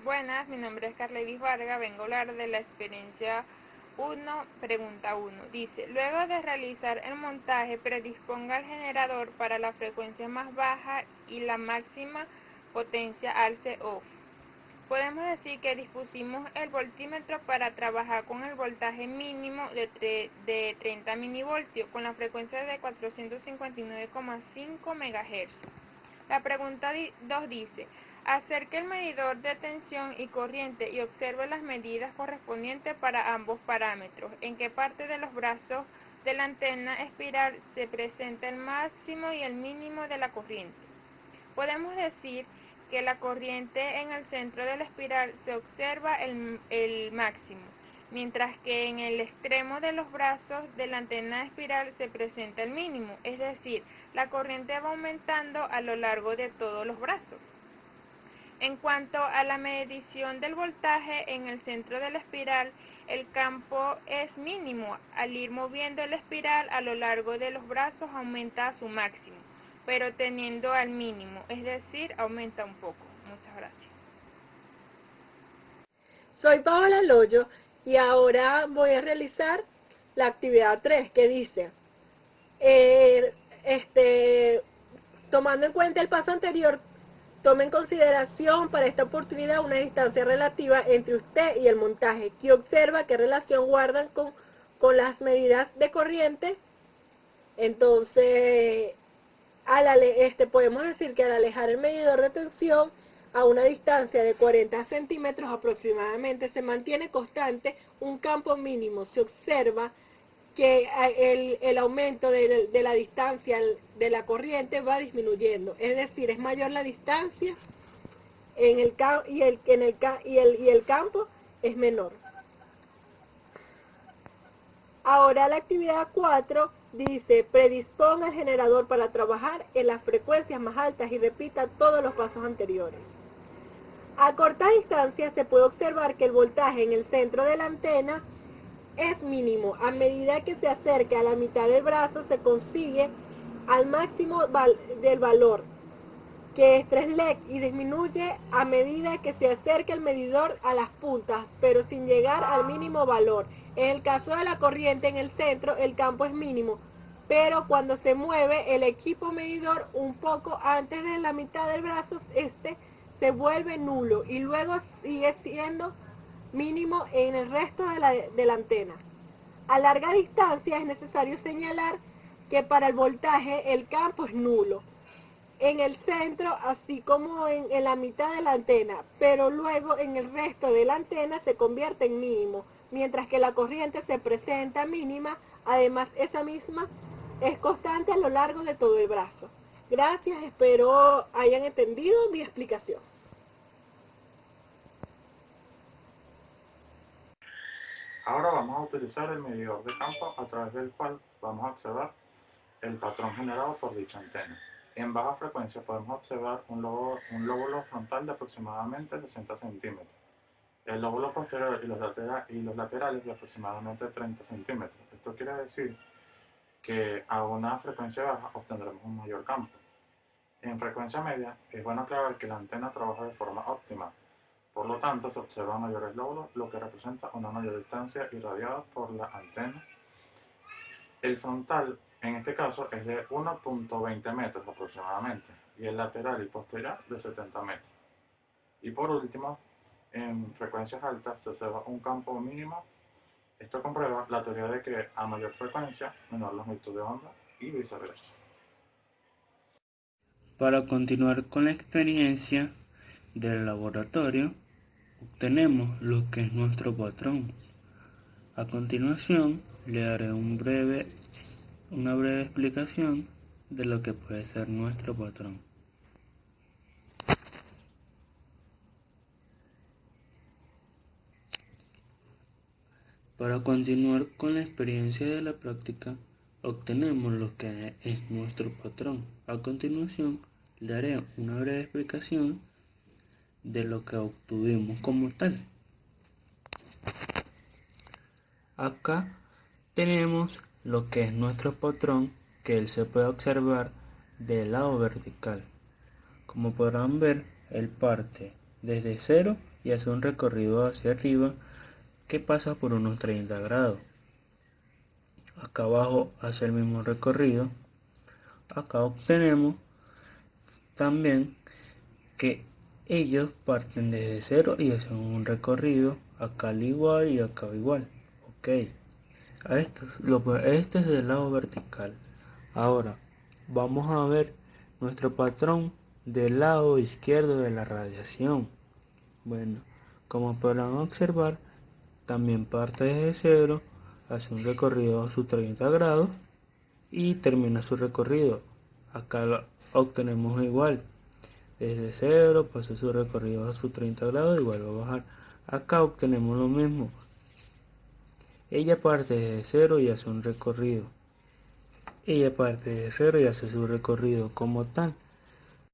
Buenas, mi nombre es Carlelis Vargas, vengo a hablar de la experiencia 1, pregunta 1. Dice, luego de realizar el montaje, predisponga el generador para la frecuencia más baja y la máxima potencia alce off. Podemos decir que dispusimos el voltímetro para trabajar con el voltaje mínimo de 30 milivoltios con la frecuencia de 459,5 MHz. La pregunta 2 dice, acerque el medidor de tensión y corriente y observe las medidas correspondientes para ambos parámetros. ¿En qué parte de los brazos de la antena espiral se presenta el máximo y el mínimo de la corriente? Podemos decir que la corriente en el centro de la espiral se observa el máximo, mientras que en el extremo de los brazos de la antena espiral se presenta el mínimo, es decir, la corriente va aumentando a lo largo de todos los brazos. En cuanto a la medición del voltaje en el centro de la espiral, el campo es mínimo. Al ir moviendo la espiral a lo largo de los brazos aumenta a su máximo, pero teniendo al mínimo, es decir, aumenta un poco. Muchas gracias. Soy Paola Loyo y ahora voy a realizar la actividad 3 que dice, tomando en cuenta el paso anterior, tome en consideración para esta oportunidad una distancia relativa entre usted y el montaje, que observa qué relación guardan con las medidas de corriente. Entonces, podemos decir que al alejar el medidor de tensión a una distancia de 40 centímetros aproximadamente, se mantiene constante un campo mínimo. Se observa que el aumento de la distancia de la corriente va disminuyendo, es decir, es mayor la distancia y el campo es menor. Ahora la actividad 4 dice, predisponga el generador para trabajar en las frecuencias más altas y repita todos los pasos anteriores. A corta distancia se puede observar que el voltaje en el centro de la antena es mínimo. A medida que se acerca a la mitad del brazo se consigue al máximo del valor, que es 3 lec, y disminuye a medida que se acerca el medidor a las puntas, pero sin llegar al mínimo valor. En el caso de la corriente en el centro, el campo es mínimo, pero cuando se mueve el equipo medidor un poco antes de la mitad del brazo, se vuelve nulo y luego sigue siendo mínimo en el resto de la antena. A larga distancia es necesario señalar que para el voltaje el campo es nulo en el centro, así como en la mitad de la antena, pero luego en el resto de la antena se convierte en mínimo, mientras que la corriente se presenta mínima. Además, esa misma es constante a lo largo de todo el brazo. Gracias, espero hayan entendido mi explicación. Ahora vamos a utilizar el medidor de campo a través del cual vamos a observar el patrón generado por dicha antena. En baja frecuencia podemos observar un lóbulo frontal de aproximadamente 60 centímetros, el lóbulo posterior y los laterales de aproximadamente 30 centímetros. Esto quiere decir que a una frecuencia baja obtendremos un mayor campo. En frecuencia media es bueno aclarar que la antena trabaja de forma óptima. Por lo tanto, se observan mayores lóbulos, lo que representa una mayor distancia irradiada por la antena. El frontal, en este caso, es de 1.20 metros aproximadamente, y el lateral y posterior de 70 metros. Y por último, en frecuencias altas se observa un campo mínimo. Esto comprueba la teoría de que a mayor frecuencia, menor longitud de onda y viceversa. Para continuar con la experiencia del laboratorio, obtenemos lo que es nuestro patrón. A continuación, le daré una breve explicación de lo que puede ser nuestro patrón. Para continuar con la experiencia de la práctica, obtenemos lo que es nuestro patrón. A continuación, le daré una breve explicación de lo que obtuvimos como tal. Acá tenemos lo que es nuestro patrón, que él se puede observar del lado vertical. Como podrán ver, él parte desde 0 y hace un recorrido hacia arriba que pasa por unos 30 grados. Acá abajo hace el mismo recorrido. Acá obtenemos también que ellos parten desde 0 y hacen un recorrido acá al igual y acá igual. Ok, este es del lado vertical. Ahora vamos a ver nuestro patrón del lado izquierdo de la radiación. Bueno, como podrán observar, también parte desde 0, hace un recorrido a sus 30 grados y termina su recorrido. Acá lo obtenemos igual, desde 0 pasa su recorrido a sus 30 grados y vuelve a bajar. Acá obtenemos lo mismo, ella parte desde 0 y hace un recorrido, ella parte de 0 y hace su recorrido. Como tal,